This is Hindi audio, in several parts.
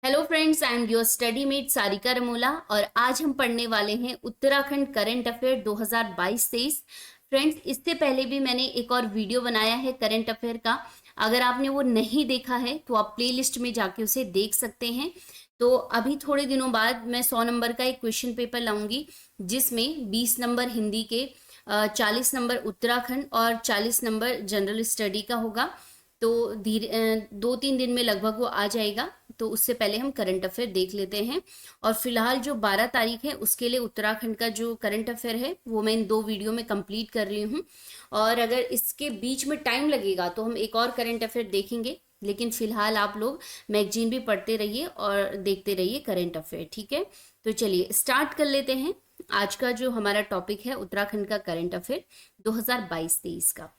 Hello friends, I am your study mate Sarika Ramola और आज हम पढ़ने वाले हैं उत्तराखंड करंट अफेयर 2022-23। फ्रेंड्स, इससे पहले भी मैंने एक और वीडियो बनाया है करंट अफेयर का। अगर आपने वो नहीं देखा है तो आप प्लेलिस्ट में जाके उसे देख सकते हैं। तो अभी थोड़े दिनों बाद मैं 100 नंबर का एक क्वेश्चन पेपर लाऊंगी जिसमें 20 नंबर हिंदी के, 40 नंबर उत्तराखंड और 40 नंबर जनरल स्टडी का होगा। तो धीरे 2-3 दिन में लगभग वो आ जाएगा। तो उससे पहले हम करंट अफेयर देख लेते हैं। और फिलहाल जो 12 तारीख है उसके लिए उत्तराखंड का जो करंट अफेयर है वो मैं इन 2 वीडियो में कंप्लीट कर रही हूँ। और अगर इसके बीच में टाइम लगेगा तो हम एक और करंट अफेयर देखेंगे, लेकिन फिलहाल आप लोग मैगजीन भी पढ़ते रहिए और देखते रहिए करंट अफेयर। ठीक है, तो चलिए स्टार्ट कर लेते हैं। आज का जो हमारा टॉपिक है उत्तराखंड का करंट अफेयर 2022-23 का।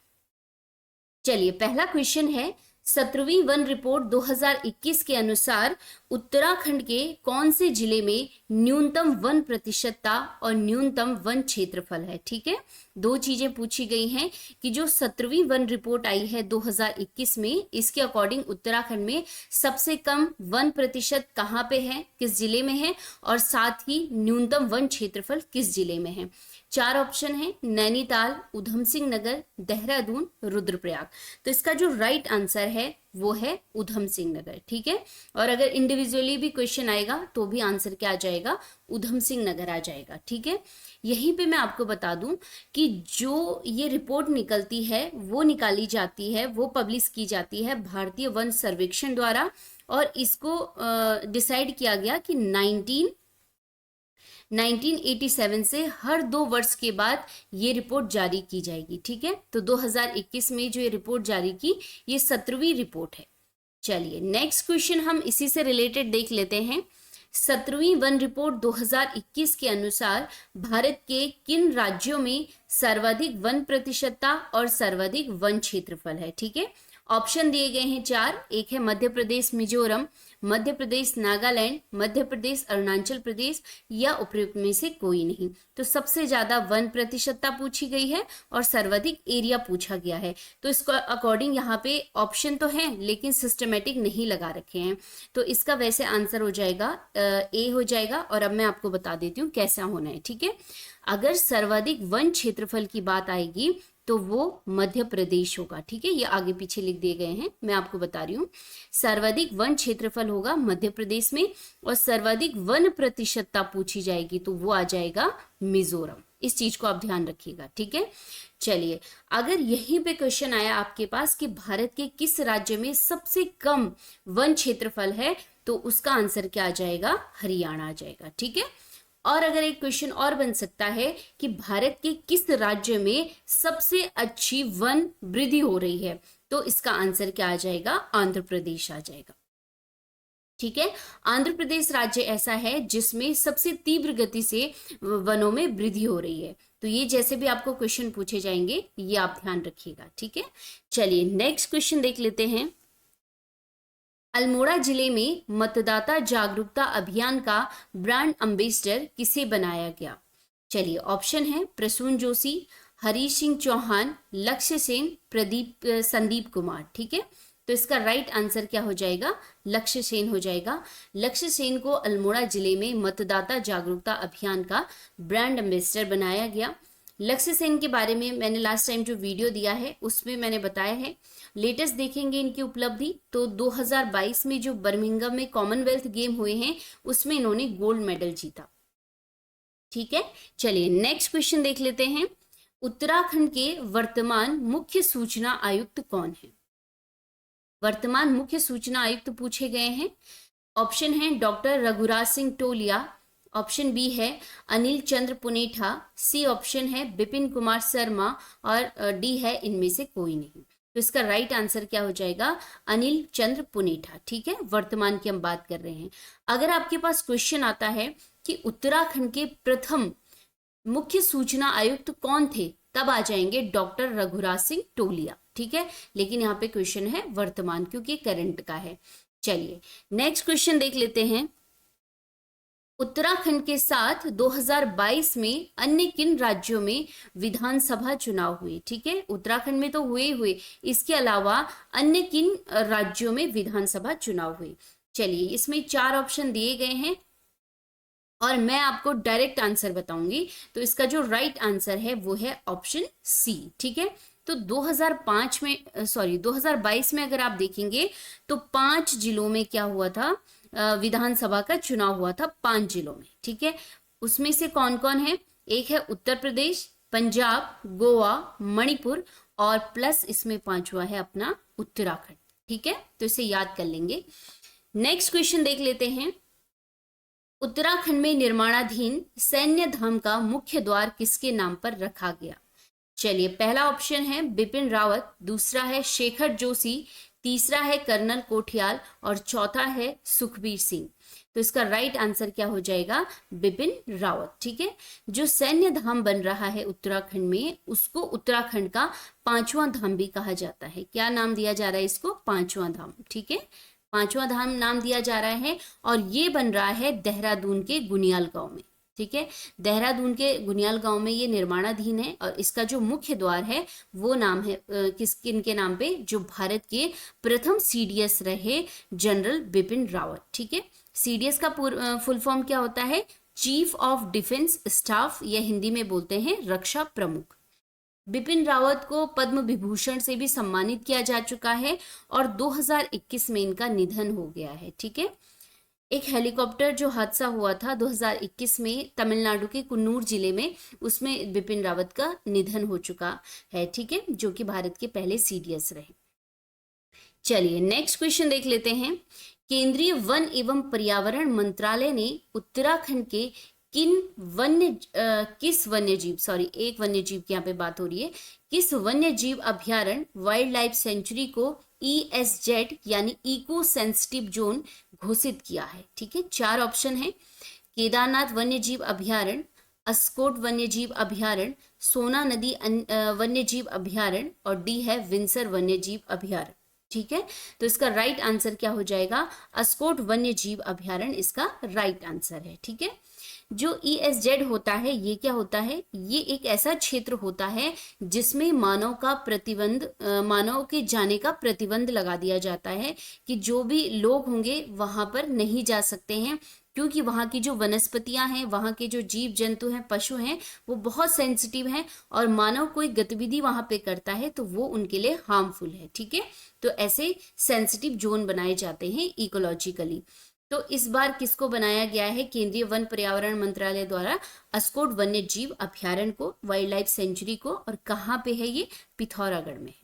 चलिए, पहला क्वेश्चन है, 17वीं वन रिपोर्ट 2021 के अनुसार उत्तराखंड के कौन से जिले में न्यूनतम वन प्रतिशतता और न्यूनतम वन क्षेत्रफल है। ठीक है, 2 चीजें पूछी गई हैं कि जो 17वीं वन रिपोर्ट आई है 2021 में, इसके अकॉर्डिंग उत्तराखंड में सबसे कम वन प्रतिशत कहाँ पे है, किस जिले में है, और साथ ही न्यूनतम वन क्षेत्रफल किस जिले में है। 4 ऑप्शन है, नैनीताल, उधम सिंह नगर, देहरादून, रुद्रप्रयाग। तो इसका जो राइट आंसर है वो है उधम सिंह नगर। ठीक है, और अगर इंडिविजुअली भी क्वेश्चन आएगा तो भी आंसर क्या आ जाएगा, उधम सिंह नगर आ जाएगा। ठीक है, यहीं पे मैं आपको बता दूं कि जो ये रिपोर्ट निकलती है वो निकाली जाती है, वो पब्लिश की जाती है भारतीय वन सर्वेक्षण द्वारा। और इसको डिसाइड किया गया कि 1987 से हर 2 वर्ष के बाद ये रिपोर्ट जारी की जाएगी। ठीक है, तो 2021 में जो ये रिपोर्ट जारी की, ये 17वीं रिपोर्ट है। चलिए नेक्स्ट क्वेश्चन हम इसी से रिलेटेड देख लेते हैं। 17वीं वन रिपोर्ट 2021 के अनुसार भारत के किन राज्यों में सर्वाधिक वन प्रतिशतता और सर्वाधिक वन क्षेत्रफल है। ठीक है, ऑप्शन दिए गए हैं 4। एक है मध्य प्रदेश मिजोरम, मध्य प्रदेश नागालैंड, मध्य प्रदेश अरुणाचल प्रदेश, या उपयुक्त में से कोई नहीं। तो सबसे ज्यादा वन प्रतिशतता पूछी गई है और सर्वाधिक एरिया पूछा गया है। तो इसको अकॉर्डिंग यहाँ पे ऑप्शन तो है लेकिन सिस्टमेटिक नहीं लगा रखे हैं। तो इसका वैसे आंसर हो जाएगा ए हो जाएगा। और अब मैं आपको बता देती हूँ कैसा होना है। ठीक है, अगर सर्वाधिक वन क्षेत्रफल की बात आएगी तो वो मध्य प्रदेश होगा। ठीक है, ये आगे पीछे लिख दिए गए हैं, मैं आपको बता रही हूँ। सर्वाधिक वन क्षेत्रफल होगा मध्य प्रदेश में, और सर्वाधिक वन प्रतिशतता पूछी जाएगी तो वो आ जाएगा मिजोरम। इस चीज को आप ध्यान रखिएगा। ठीक है, चलिए, अगर यहीं पे क्वेश्चन आया आपके पास कि भारत के किस राज्य में सबसे कम वन क्षेत्रफल है, तो उसका आंसर क्या आ जाएगा, हरियाणा आ जाएगा। ठीक है, और अगर एक क्वेश्चन और बन सकता है कि भारत के किस राज्य में सबसे अच्छी वन वृद्धि हो रही है, तो इसका आंसर क्या आ जाएगा, आंध्र प्रदेश आ जाएगा। ठीक है, आंध्र प्रदेश राज्य ऐसा है जिसमें सबसे तीव्र गति से वनों में वृद्धि हो रही है। तो ये जैसे भी आपको क्वेश्चन पूछे जाएंगे ये आप ध्यान रखिएगा। ठीक है, चलिए नेक्स्ट क्वेश्चन देख लेते हैं। अल्मोड़ा जिले में मतदाता जागरूकता अभियान का ब्रांड एम्बेसडर किसे बनाया गया। चलिए, ऑप्शन है प्रसून जोशी, हरीश सिंह चौहान, लक्ष्य सेन, संदीप कुमार। ठीक है, तो इसका राइट आंसर क्या हो जाएगा, लक्ष्य सेन हो जाएगा। लक्ष्य सेन को अल्मोड़ा जिले में मतदाता जागरूकता अभियान का ब्रांड एम्बेसडर बनाया गया। लक्ष्य सेन के बारे में मैंने लास्ट टाइम जो वीडियो दिया है उसमें मैंने बताया है। लेटेस्ट देखेंगे इनकी उपलब्धि तो 2022 में जो बर्मिंघम में कॉमनवेल्थ गेम हुए हैं उसमें इन्होंने गोल्ड मेडल जीता। ठीक है, चलिए नेक्स्ट क्वेश्चन देख लेते हैं। उत्तराखंड के वर्तमान मुख्य सूचना आयुक्त कौन है। वर्तमान मुख्य सूचना आयुक्त पूछे गए हैं। ऑप्शन है डॉक्टर रघुराज सिंह टोलिया, ऑप्शन बी है अनिल चंद्र पुनेठा, सी ऑप्शन है बिपिन कुमार शर्मा, और डी है इनमें से कोई नहीं। तो इसका राइट आंसर क्या हो जाएगा, अनिल चंद्र पुनेठा। ठीक है, वर्तमान की हम बात कर रहे हैं। अगर आपके पास क्वेश्चन आता है कि उत्तराखंड के प्रथम मुख्य सूचना आयुक्त कौन थे, तब आ जाएंगे डॉक्टर रघुराज सिंह टोलिया। ठीक है, लेकिन यहाँ पे क्वेश्चन है वर्तमान क्योंकि करंट का है। चलिए नेक्स्ट क्वेश्चन देख लेते हैं। उत्तराखंड के साथ 2022 में अन्य किन राज्यों में विधानसभा चुनाव हुए। ठीक है, उत्तराखंड में तो हुए, इसके अलावा अन्य किन राज्यों में विधानसभा चुनाव हुए। चलिए, इसमें 4 ऑप्शन दिए गए हैं और मैं आपको डायरेक्ट आंसर बताऊंगी। तो इसका जो राइट आंसर है वो है ऑप्शन सी। ठीक है, तो 2005 में, सॉरी 2022 में अगर आप देखेंगे तो 5 जिलों में क्या हुआ था, विधानसभा का चुनाव हुआ था 5 जिलों में। ठीक है, उसमें से कौन कौन है? एक है उत्तर प्रदेश, पंजाब, गोवा, मणिपुर और प्लस इसमें 5वां है अपना उत्तराखंड। ठीक है, तो इसे याद कर लेंगे। नेक्स्ट क्वेश्चन देख लेते हैं। उत्तराखंड में निर्माणाधीन सैन्य धाम का मुख्य द्वार किसके नाम पर रखा गया? चलिए, पहला ऑप्शन है बिपिन रावत, दूसरा है शेखर जोशी, तीसरा है कर्नल कोठियाल और चौथा है सुखबीर सिंह। तो इसका राइट आंसर क्या हो जाएगा? बिपिन रावत। ठीक है, जो सैन्य धाम बन रहा है उत्तराखंड में, उसको उत्तराखंड का 5वां धाम भी कहा जाता है। क्या नाम दिया जा रहा है इसको? 5वां धाम। ठीक है, 5वां धाम नाम दिया जा रहा है और ये बन रहा है देहरादून के गुनियाल गांव में। ठीक है, देहरादून के गुनियाल गांव में ये निर्माणाधीन है और इसका जो मुख्य द्वार है वो नाम है किनके नाम पे? जो भारत के प्रथम सीडीएस रहे जनरल बिपिन रावत। ठीक है, सीडीएस का फुल फॉर्म क्या होता है? चीफ ऑफ डिफेंस स्टाफ, या हिंदी में बोलते हैं रक्षा प्रमुख। बिपिन रावत को पद्म विभूषण से भी सम्मानित किया जा चुका है और 2021 में इनका निधन हो गया है। ठीक है, एक हेलीकॉप्टर जो हादसा हुआ था 2021 में तमिलनाडु के कुन्नूर जिले में, उसमें बिपिन रावत का निधन हो चुका है। ठीक है, जो कि भारत के पहले सीडीएस रहे। चलिए, नेक्स्ट क्वेश्चन देख लेते हैं। केंद्रीय वन एवं पर्यावरण मंत्रालय ने उत्तराखंड के किस वन्य जीव, सॉरी एक वन्य जीव की यहाँ पे बात हो रही है, किस वन्य जीव अभ्यारण्य वाइल्ड लाइफ सेंचुरी को ESZ यानी इको सेंसिटिव जोन घोषित किया है? ठीक है, 4 ऑप्शन है। केदारनाथ वन्य जीव अभ्यारण्य, अस्कोट वन्य जीव अभ्यारण्य, सोना नदी वन्य जीव अभ्यारण्य और डी है विंसर वन्य जीव अभ्यारण्य। ठीक है, तो इसका राइट आंसर क्या हो जाएगा? अस्कोट वन्य जीव अभ्यारण्य इसका राइट आंसर है। ठीक है, जो ESZ होता है ये क्या होता है? ये एक ऐसा क्षेत्र होता है जिसमें मानव के जाने का प्रतिबंध लगा दिया जाता है कि जो भी लोग होंगे वहां पर नहीं जा सकते हैं, क्योंकि वहाँ की जो वनस्पतियां हैं, वहाँ के जो जीव जंतु हैं, पशु हैं, वो बहुत सेंसिटिव हैं और मानव कोई गतिविधि वहां पे करता है तो वो उनके लिए हार्मफुल है। ठीक है, तो ऐसे सेंसिटिव जोन बनाए जाते हैं इकोलॉजिकली। तो इस बार किसको बनाया गया है केंद्रीय वन पर्यावरण मंत्रालय द्वारा? अस्कोट वन्य जीव अभ्यारण्य को, वाइल्ड लाइफ सेंचुरी को। और कहाँ पे है ये? पिथौरागढ़ में है।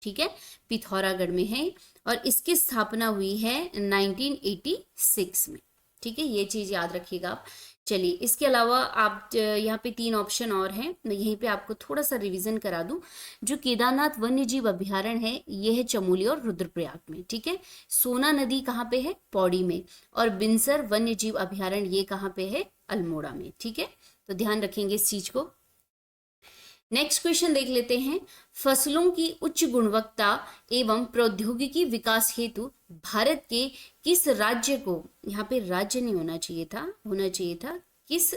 ठीक है, पिथौरागढ़ में है और इसकी स्थापना हुई है 1986 में। ठीक है, ये चीज याद रखिएगा आप। चलिए, इसके अलावा आप यहाँ पे 3 ऑप्शन और हैं, मैं यहीं पे आपको थोड़ा सा रिवीजन करा दूं। जो केदारनाथ वन्य जीव अभ्यारण्य है ये है चमोली और रुद्रप्रयाग में। ठीक है, सोना नदी कहाँ पे है? पौड़ी में। और बिनसर वन्य जीव अभ्यारण्य ये कहाँ पे है? अल्मोड़ा में। ठीक है, तो ध्यान रखेंगे इस चीज को। नेक्स्ट क्वेश्चन देख लेते हैं। फसलों की उच्च गुणवत्ता एवं प्रौद्योगिकी विकास हेतु भारत के किस राज्य को, यहाँ पे राज्य नहीं होना चाहिए था किस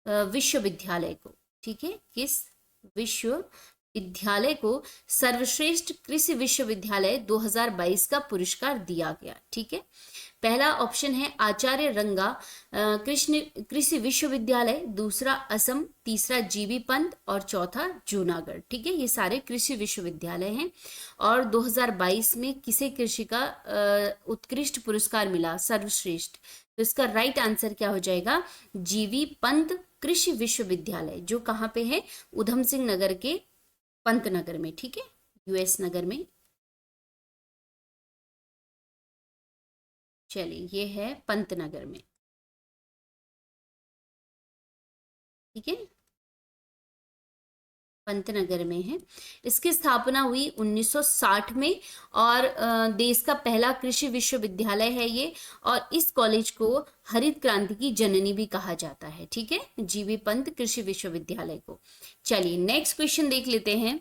विश्वविद्यालय को, ठीक है, किस विश्वविद्यालय को सर्वश्रेष्ठ कृषि विश्वविद्यालय 2022 का पुरस्कार दिया गया? ठीक है, पहला ऑप्शन है आचार्य रंगा कृषि विश्वविद्यालय, दूसरा असम, तीसरा जीबी पंत और चौथा जूनागढ़। ठीक है, ये सारे कृषि विश्वविद्यालय हैं और 2022 में किसे कृषि का उत्कृष्ट पुरस्कार मिला? सर्वश्रेष्ठ। तो इसका राइट आंसर क्या हो जाएगा? जीबी पंत कृषि विश्वविद्यालय, जो कहाँ पे है? उधम सिंह नगर के पंतनगर में। ठीक है, US नगर में। चलिए, ये है पंतनगर में। ठीक है, पंतनगर में है। इसकी स्थापना हुई 1960 में और देश का पहला कृषि विश्वविद्यालय है ये, और इस कॉलेज को हरित क्रांति की जननी भी कहा जाता है। ठीक है, जीबी पंत कृषि विश्वविद्यालय को। चलिए, नेक्स्ट क्वेश्चन देख लेते हैं।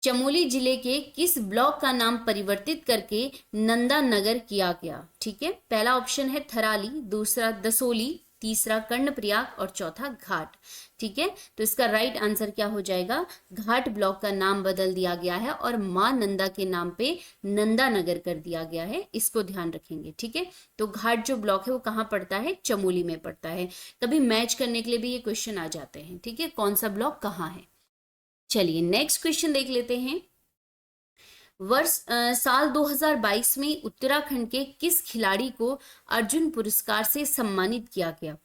चमोली जिले के किस ब्लॉक का नाम परिवर्तित करके नंदा नगर किया गया? ठीक है, पहला ऑप्शन है थराली, दूसरा दसोली, तीसरा कर्णप्रयाग और चौथा घाट। ठीक है, तो इसका राइट आंसर क्या हो जाएगा, घाट ब्लॉक का नाम बदल दिया गया है और मां नंदा के नाम पे नंदा नगर कर दिया गया है, इसको ध्यान रखेंगे। ठीक है, तो घाट जो ब्लॉक है वो कहाँ पड़ता है, चमोली में पड़ता है। कभी मैच करने के लिए भी ये क्वेश्चन आ जाते हैं। ठीक है, कौन सा ब्लॉक कहाँ है। चलिए नेक्स्ट क्वेश्चन देख लेते हैं। साल 2022 में उत्तराखंड के किस खिलाड़ी को अर्जुन पुरस्कार से सम्मानित किया गया।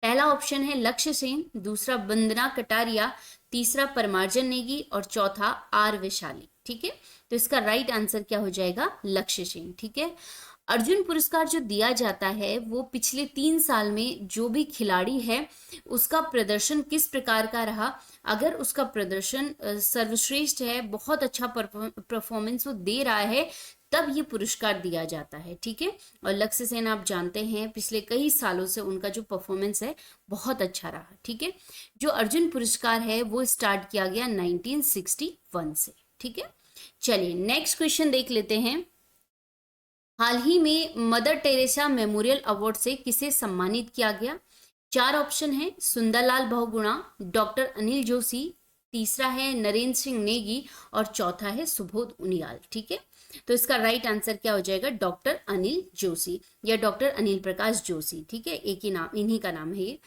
पहला ऑप्शन है लक्ष्य सेन, दूसरा वंदना कटारिया, तीसरा परमार्जन नेगी और चौथा आर वैशाली। ठीक है, तो इसका राइट आंसर क्या हो जाएगा, लक्ष्य सेन। ठीक है, अर्जुन पुरस्कार जो दिया जाता है वो पिछले 3 साल में जो भी खिलाड़ी है उसका प्रदर्शन किस प्रकार का रहा, अगर उसका प्रदर्शन सर्वश्रेष्ठ है, बहुत अच्छा परफॉर्मेंस वो दे रहा है, तब ये पुरस्कार दिया जाता है। ठीक है, और लक्ष्य सेन आप जानते हैं पिछले कई सालों से उनका जो परफॉर्मेंस है बहुत अच्छा रहा। ठीक है, जो अर्जुन पुरस्कार है वो स्टार्ट किया गया 1961 से। ठीक है, चलिए नेक्स्ट क्वेश्चन देख लेते हैं। हाल ही में मदर टेरेसा मेमोरियल अवार्ड से किसे सम्मानित किया गया। 4 ऑप्शन है, सुंदरलाल बहुगुणा, डॉक्टर अनिल जोशी, तीसरा है नरेंद्र सिंह नेगी और चौथा है सुबोध उनियाल। ठीक है, तो इसका राइट आंसर क्या हो जाएगा, डॉक्टर अनिल जोशी या डॉक्टर अनिल प्रकाश जोशी। ठीक है, एक ही नाम, इन्हीं का नाम है ये।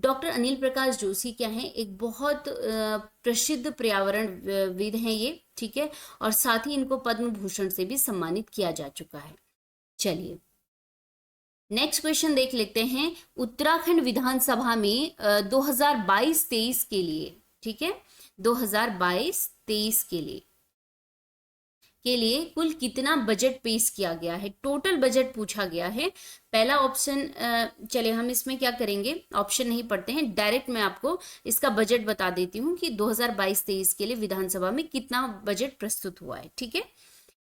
डॉक्टर अनिल प्रकाश जोशी क्या है, एक बहुत प्रसिद्ध पर्यावरणविद हैं ये। ठीक है, और साथ ही इनको पद्म भूषण से भी सम्मानित किया जा चुका है। चलिए नेक्स्ट क्वेश्चन देख लेते हैं। उत्तराखंड विधानसभा में 2022-23 के लिए, ठीक है, 2022-23 के लिए कुल कितना बजट पेश किया गया है, टोटल बजट पूछा गया है। पहला ऑप्शन, चलिए हम इसमें क्या करेंगे, ऑप्शन नहीं पढ़ते हैं, डायरेक्ट मैं आपको इसका बजट बता देती हूँ कि 2022-23 के लिए विधानसभा में कितना बजट प्रस्तुत हुआ है। ठीक है,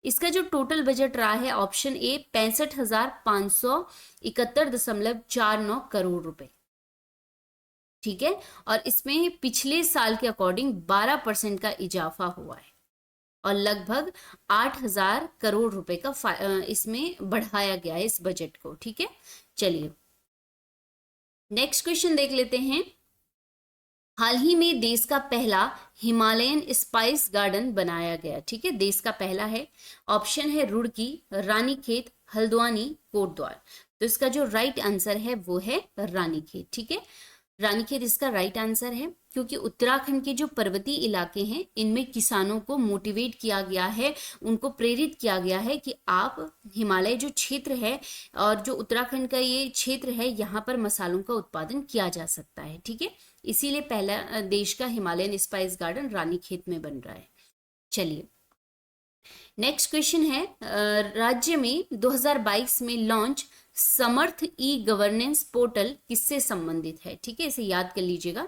इसका जो टोटल बजट रहा है ऑप्शन ए 65,571.49 करोड़ रुपए। ठीक है, और इसमें पिछले साल के अकॉर्डिंग 12% का इजाफा हुआ है और लगभग 8,000 करोड़ रुपए का इसमें बढ़ाया गया है इस बजट को। ठीक है, चलिए नेक्स्ट क्वेश्चन देख लेते हैं। हाल ही में देश का पहला हिमालयन स्पाइस गार्डन बनाया गया। ठीक है, देश का पहला है। ऑप्शन है रुड़की, रानीखेत, हल्द्वानी, कोटद्वार। तो इसका जो राइट आंसर है वो है रानीखेत। ठीक है, रानीखेत इसका राइट आंसर है, क्योंकि उत्तराखंड के जो पर्वतीय इलाके हैं इनमें किसानों को मोटिवेट किया गया है, उनको प्रेरित किया गया है कि आप हिमालय जो क्षेत्र है और जो उत्तराखंड का ये क्षेत्र है यहाँ पर मसालों का उत्पादन किया जा सकता है। ठीक है, इसीलिए पहला देश का हिमालयन स्पाइस गार्डन रानीखेत में बन रहा है। चलिए नेक्स्ट क्वेश्चन है, राज्य में 2022 में लॉन्च समर्थ ई गवर्नेंस पोर्टल किससे संबंधित है। ठीक है, इसे याद कर लीजिएगा।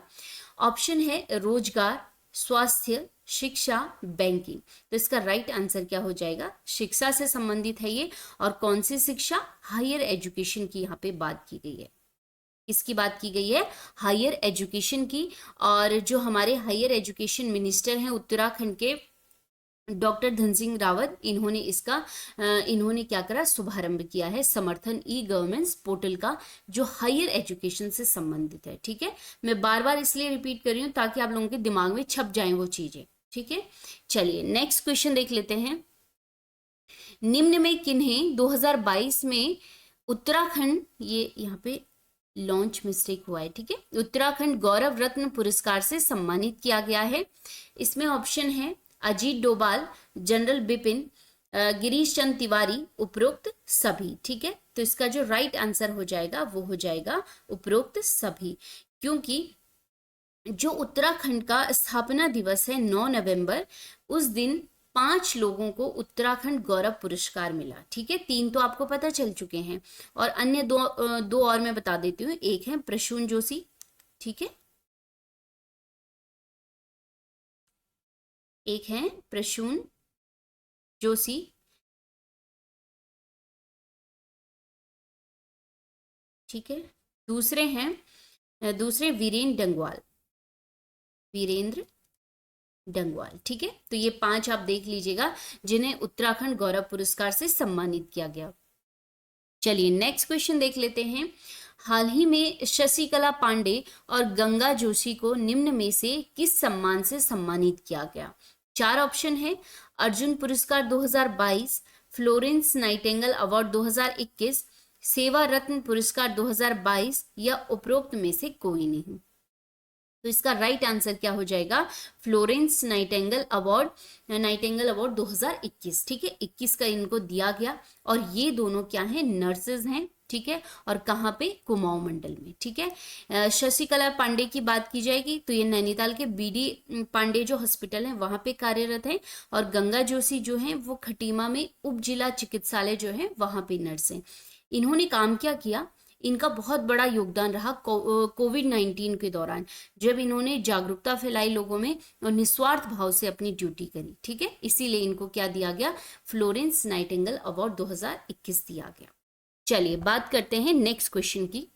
ऑप्शन है रोजगार, स्वास्थ्य, शिक्षा, बैंकिंग। तो इसका राइट आंसर क्या हो जाएगा, शिक्षा से संबंधित है ये। और कौन सी शिक्षा, हायर एजुकेशन की यहाँ पे बात की गई है। इसकी बात की गई है हायर एजुकेशन की। और जो हमारे हायर एजुकेशन मिनिस्टर हैं उत्तराखंड के, डॉक्टर धन सिंह रावत, इन्होंने क्या करा, शुभारंभ किया है समर्थन ई गवर्नेंस पोर्टल का, जो हायर एजुकेशन से संबंधित है। ठीक है, मैं बार बार इसलिए रिपीट कर रही हूँ ताकि आप लोगों के दिमाग में छप जाएं वो चीजें। ठीक है, चलिए नेक्स्ट क्वेश्चन देख लेते हैं। निम्न में किन्हें 2022 में उत्तराखंड, ये यहाँ पे लॉन्च मिस्टेक हुआ है। ठीक है, उत्तराखंड गौरव रत्न पुरस्कार से सम्मानित किया गया है। इसमें ऑप्शन है अजीत डोभाल, जनरल बिपिन, गिरीश चंद तिवारी, उपरोक्त सभी। ठीक है, तो इसका जो राइट आंसर हो जाएगा वो हो जाएगा उपरोक्त सभी, क्योंकि जो उत्तराखंड का स्थापना दिवस है 9 नवंबर, उस दिन 5 लोगों को उत्तराखंड गौरव पुरस्कार मिला। ठीक है, 3 तो आपको पता चल चुके हैं और अन्य दो और मैं बता देती हूँ। एक है प्रसून जोशी, ठीक है, एक है प्रसून जोशी, ठीक है, दूसरे वीरेंद्र डंगवाल। ठीक है, तो ये 5 आप देख लीजिएगा जिन्हें उत्तराखंड गौरव पुरस्कार से सम्मानित किया गया। चलिए नेक्स्ट क्वेश्चन देख लेते हैं। हाल ही में शशिकला पांडे और गंगा जोशी को निम्न में से किस सम्मान से सम्मानित किया गया? चार ऑप्शन है, अर्जुन पुरस्कार 2022, फ्लोरेंस नाइटिंगेल अवार्ड 2021, सेवा रत्न पुरस्कार 2022 या उपरोक्त में से कोई नहीं। तो इसका राइट आंसर क्या हो जाएगा? Florence Nightingale award 2021। ठीक है, 21 का इनको दिया गया और ये दोनों क्या हैं? नर्सेज हैं। ठीक है, और कहाँ पे? कुमाऊं मंडल में। ठीक है, शशिकला पांडे की बात की जाएगी तो ये नैनीताल के बीडी पांडे जो हॉस्पिटल है वहां पे कार्यरत हैं, और गंगा जोशी जो हैं वो खटीमा में उप जिला चिकित्सालय जो है वहां पे नर्स हैं। इन्होंने काम क्या किया? इनका बहुत बड़ा योगदान रहा कोविड-19 के दौरान, जब इन्होंने जागरूकता फैलाई लोगों में और निस्वार्थ भाव से अपनी ड्यूटी करी। ठीक है, इसीलिए इनको क्या दिया गया? फ्लोरेंस नाइटिंगेल अवार्ड 2021 दिया गया। चलिए बात करते हैं नेक्स्ट क्वेश्चन की।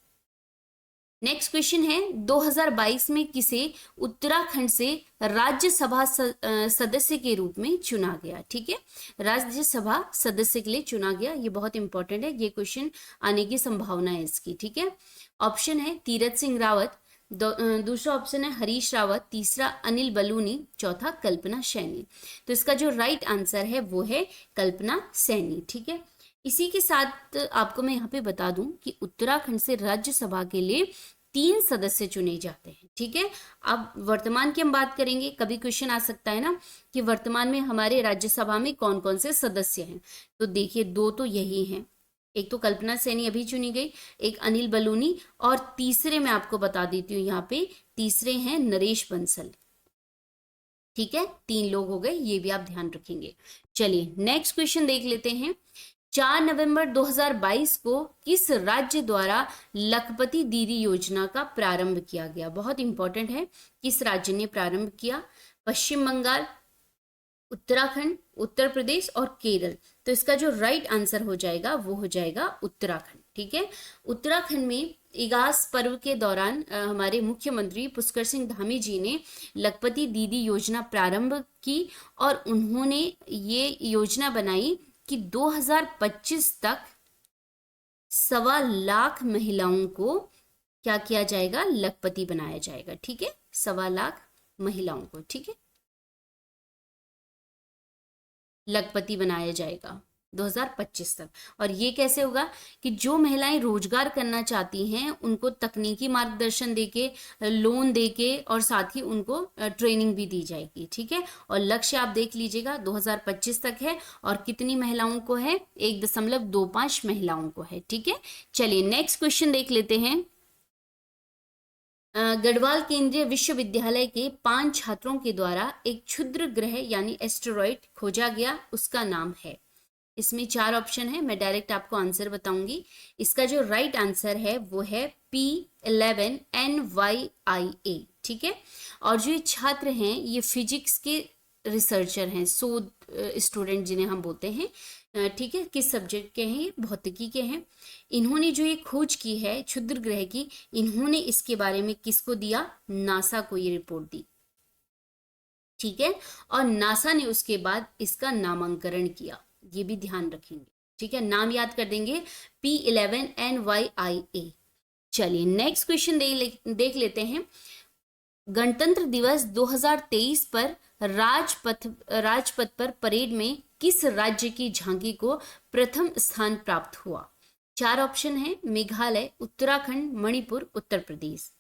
नेक्स्ट क्वेश्चन है, 2022 में किसे उत्तराखंड से राज्यसभा सदस्य के रूप में चुना गया? ठीक है, राज्यसभा सदस्य के लिए चुना गया। ये बहुत इंपॉर्टेंट है, ये क्वेश्चन आने की संभावना है इसकी। ठीक है, ऑप्शन है तीरथ सिंह रावत, दूसरा ऑप्शन है हरीश रावत, तीसरा अनिल बलूनी, चौथा कल्पना सैनी। तो इसका जो राइट आंसर है वो है कल्पना सैनी। ठीक है, इसी के साथ आपको मैं यहाँ पे बता दूं कि उत्तराखंड से राज्यसभा के लिए 3 सदस्य चुने जाते हैं। ठीक है, अब वर्तमान की हम बात करेंगे। कभी क्वेश्चन आ सकता है ना कि वर्तमान में हमारे राज्यसभा में कौन कौन से सदस्य हैं? तो देखिए, 2 तो यही हैं, एक तो कल्पना सैनी अभी चुनी गई, एक अनिल बलूनी, और तीसरे मैं आपको बता देती हूँ यहाँ पे, तीसरे हैं नरेश बंसल। ठीक है, 3 लोग हो गए, ये भी आप ध्यान रखेंगे। चलिए नेक्स्ट क्वेश्चन देख लेते हैं। 4 नवंबर 2022 को किस राज्य द्वारा लखपति दीदी योजना का प्रारंभ किया गया? बहुत इंपॉर्टेंट है, किस राज्य ने प्रारंभ किया? पश्चिम बंगाल, उत्तराखंड, उत्तर प्रदेश और केरल। तो इसका जो राइट आंसर हो जाएगा वो हो जाएगा उत्तराखंड। ठीक है, उत्तराखंड में इगास पर्व के दौरान हमारे मुख्यमंत्री पुष्कर सिंह धामी जी ने लखपति दीदी योजना प्रारंभ की और उन्होंने ये योजना बनाई कि 2025 तक 1.25 लाख महिलाओं को क्या किया जाएगा? लखपति बनाया जाएगा। ठीक है, 1.25 लाख महिलाओं को, ठीक है, लखपति बनाया जाएगा 2025 तक। और ये कैसे होगा कि जो महिलाएं रोजगार करना चाहती हैं उनको तकनीकी मार्गदर्शन देके, लोन देके और साथ ही उनको ट्रेनिंग भी दी जाएगी। ठीक है, और लक्ष्य आप देख लीजिएगा 2025 तक है, और कितनी महिलाओं को है? 1.25 महिलाओं को है। ठीक है, चलिए नेक्स्ट क्वेश्चन देख लेते हैं। गढ़वाल केंद्रीय विश्वविद्यालय के 5 छात्रों के द्वारा एक क्षुद्र ग्रह यानी एस्टेरॉइड खोजा गया, उसका नाम है। इसमें 4 ऑप्शन है, मैं डायरेक्ट आपको आंसर बताऊंगी। इसका जो राइट आंसर है वो है P11 NYIA। ठीक है, और जो ये छात्र हैं ये फिजिक्स के रिसर्चर हैं, शोध स्टूडेंट जिन्हें हम बोलते हैं। ठीक है, किस सब्जेक्ट के हैं? भौतिकी के हैं। इन्होंने जो ये खोज की है क्षुद्र ग्रह की, इन्होंने इसके बारे में किसको दिया? नासा को ये रिपोर्ट दी। ठीक है, और नासा ने उसके बाद इसका नामांकन किया, ये भी ध्यान रखेंगे। ठीक है, नाम याद कर देंगे, P11 NYIA। चलिए नेक्स्ट क्वेश्चन देख लेते हैं। गणतंत्र दिवस 2023 पर राजपथ पर परेड में किस राज्य की झांकी को प्रथम स्थान प्राप्त हुआ? 4 ऑप्शन है, मेघालय, उत्तराखंड, मणिपुर, उत्तर प्रदेश।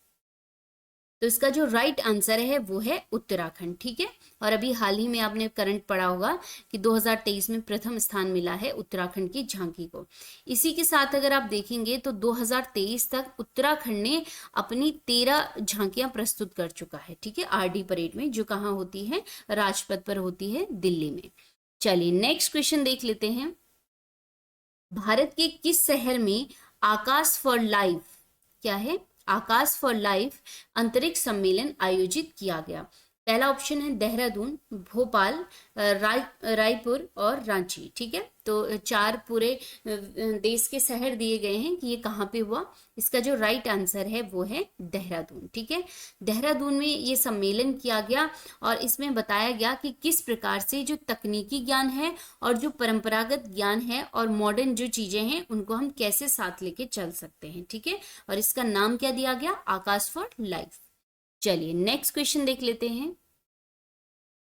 तो इसका जो राइट आंसर है वो है उत्तराखंड। ठीक है, और अभी हाल ही में आपने करंट पढ़ा होगा कि 2023 में प्रथम स्थान मिला है उत्तराखंड की झांकी को। इसी के साथ अगर आप देखेंगे तो 2023 तक उत्तराखंड ने अपनी 13 झांकियां प्रस्तुत कर चुका है। ठीक है, RD परेड में, जो कहाँ होती है? राजपथ पर होती है, दिल्ली में। चलिए नेक्स्ट क्वेश्चन देख लेते हैं। भारत के किस शहर में आकाश फॉर लाइफ, क्या है? आकाश फॉर लाइफ अंतरिक्ष सम्मेलन आयोजित किया गया? पहला ऑप्शन है देहरादून, भोपाल, रायपुर और रांची। ठीक है, तो 4 पूरे देश के शहर दिए गए हैं कि ये कहाँ पे हुआ। इसका जो राइट आंसर है वो है देहरादून। ठीक है, देहरादून में ये सम्मेलन किया गया और इसमें बताया गया कि किस प्रकार से जो तकनीकी ज्ञान है और जो परंपरागत ज्ञान है और मॉडर्न जो चीजें हैं उनको हम कैसे साथ लेके चल सकते हैं। ठीक है, और इसका नाम क्या दिया गया, आकाश फॉर लाइफ। चलिए नेक्स्ट क्वेश्चन देख लेते हैं।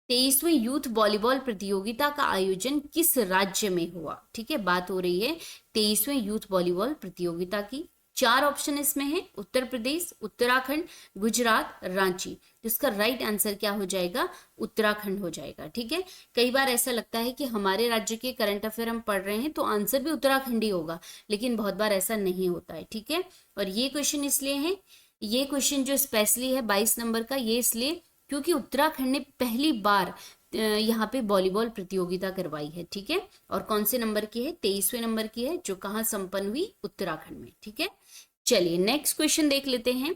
23वीं यूथ वॉलीबॉल प्रतियोगिता का आयोजन किस राज्य में हुआ। ठीक है, बात हो रही है 23वीं यूथ वॉलीबॉल प्रतियोगिता की। 4 ऑप्शन इसमें है, उत्तर प्रदेश, उत्तराखंड, गुजरात, रांची। तो इसका राइट आंसर क्या हो जाएगा, उत्तराखंड हो जाएगा। ठीक है, कई बार ऐसा लगता है कि हमारे राज्य के करंट अफेयर हम पढ़ रहे हैं तो आंसर भी उत्तराखंड ही होगा, लेकिन बहुत बार ऐसा नहीं होता है। ठीक है, और ये क्वेश्चन इसलिए है, ये क्वेश्चन जो स्पेशली है 22 नंबर का, ये इसलिए क्योंकि उत्तराखंड ने पहली बार यहाँ पे वॉलीबॉल प्रतियोगिता करवाई है। ठीक है, और कौन से नंबर की है, 23वें नंबर की है, जो कहाँ संपन्न हुई, उत्तराखंड में। ठीक है, चलिए नेक्स्ट क्वेश्चन देख लेते हैं।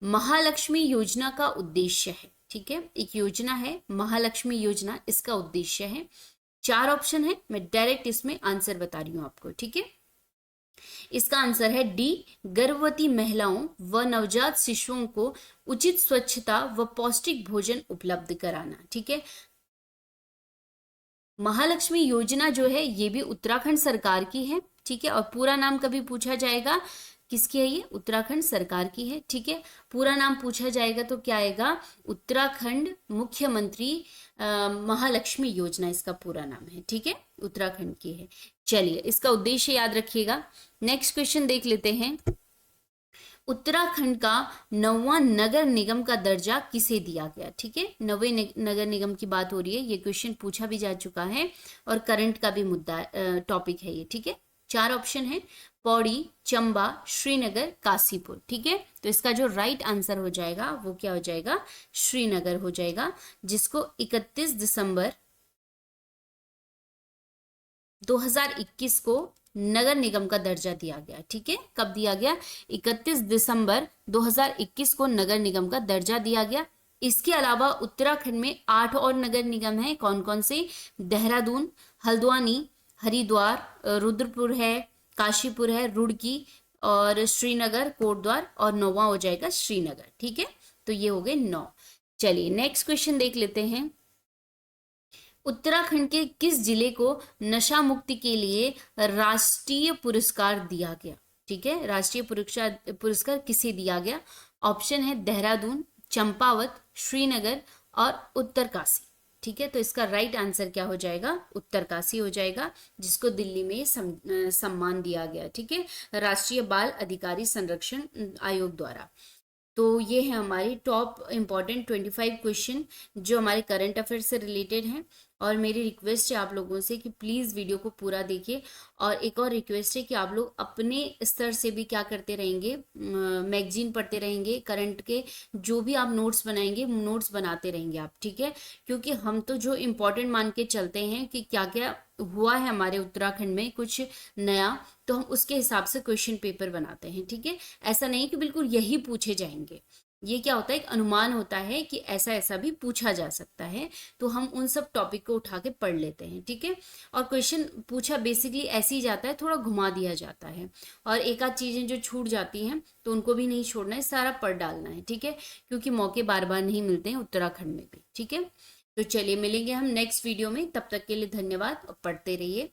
महालक्ष्मी योजना का उद्देश्य है। ठीक है, एक योजना है महालक्ष्मी योजना, इसका उद्देश्य है। 4 ऑप्शन है, मैं डायरेक्ट इसमें आंसर बता रही हूँ आपको। ठीक है, इसका आंसर है डी, गर्भवती महिलाओं व नवजात शिशुओं को उचित स्वच्छता व पौष्टिक भोजन उपलब्ध कराना। ठीक है, महालक्ष्मी योजना जो है ये भी उत्तराखंड सरकार की है। ठीक है, और पूरा नाम कभी पूछा जाएगा, किसकी है ये, उत्तराखंड सरकार की है। ठीक है, पूरा नाम पूछा जाएगा तो क्या आएगा, उत्तराखंड मुख्यमंत्री महालक्ष्मी योजना इसका पूरा नाम है। ठीक है, उत्तराखंड की है। चलिए इसका उद्देश्य याद रखिएगा। नेक्स्ट क्वेश्चन देख लेते हैं। उत्तराखंड का 9वां नगर निगम का दर्जा किसे दिया गया। ठीक है, 9वें नगर निगम की बात हो रही है, ये क्वेश्चन पूछा भी जा चुका है और करंट का भी मुद्दा टॉपिक है ये। ठीक है, 4 ऑप्शन है, पौड़ी, चंबा, श्रीनगर, काशीपुर। ठीक है, तो इसका जो राइट आंसर हो जाएगा वो क्या हो जाएगा, श्रीनगर हो जाएगा, जिसको 31 दिसंबर 2021 को नगर निगम का दर्जा दिया गया। ठीक है, कब दिया गया, 31 दिसंबर 2021 को नगर निगम का दर्जा दिया गया। इसके अलावा उत्तराखंड में 8 और नगर निगम हैं, कौन कौन से, देहरादून, हल्द्वानी, हरिद्वार, रुद्रपुर है, काशीपुर है, रुड़की और श्रीनगर, कोटद्वार, और 9वां हो जाएगा श्रीनगर। ठीक है, तो ये हो गए 9। चलिए नेक्स्ट क्वेश्चन देख लेते हैं। उत्तराखंड के किस जिले को नशा मुक्ति के लिए राष्ट्रीय पुरस्कार दिया गया। ठीक है, राष्ट्रीय पुरस्कार किसे दिया गया। ऑप्शन है देहरादून, चंपावत, श्रीनगर और उत्तरकाशी। ठीक है, तो इसका राइट आंसर क्या हो जाएगा, उत्तरकाशी हो जाएगा, जिसको दिल्ली में सम्मान दिया गया। ठीक है, राष्ट्रीय बाल अधिकारी संरक्षण आयोग द्वारा। तो ये है हमारी टॉप इम्पॉर्टेंट 25 क्वेश्चन जो हमारे करंट अफेयर से रिलेटेड हैं। और मेरी रिक्वेस्ट है आप लोगों से कि प्लीज़ वीडियो को पूरा देखिए। और एक और रिक्वेस्ट है कि आप लोग अपने स्तर से भी क्या करते रहेंगे, मैगजीन पढ़ते रहेंगे, करंट के जो भी आप नोट्स बनाएंगे नोट्स बनाते रहेंगे आप। ठीक है, क्योंकि हम तो जो इम्पोर्टेंट मान के चलते हैं कि क्या क्या हुआ है हमारे उत्तराखंड में कुछ नया, तो हम उसके हिसाब से क्वेश्चन पेपर बनाते हैं। ठीक है, ऐसा नहीं कि बिल्कुल यही पूछे जाएंगे। ये क्या होता है, एक अनुमान होता है कि ऐसा ऐसा भी पूछा जा सकता है, तो हम उन सब टॉपिक को उठा के पढ़ लेते हैं। ठीक है, और क्वेश्चन पूछा बेसिकली ऐसे ही जाता है, थोड़ा घुमा दिया जाता है, और एक आध चीज़ें जो छूट जाती हैं तो उनको भी नहीं छोड़ना है, सारा पढ़ डालना है। ठीक है, क्योंकि मौके बार बार नहीं मिलते हैं उत्तराखंड में भी। ठीक है, तो चलिए मिलेंगे हम नेक्स्ट वीडियो में, तब तक के लिए धन्यवाद और पढ़ते रहिए।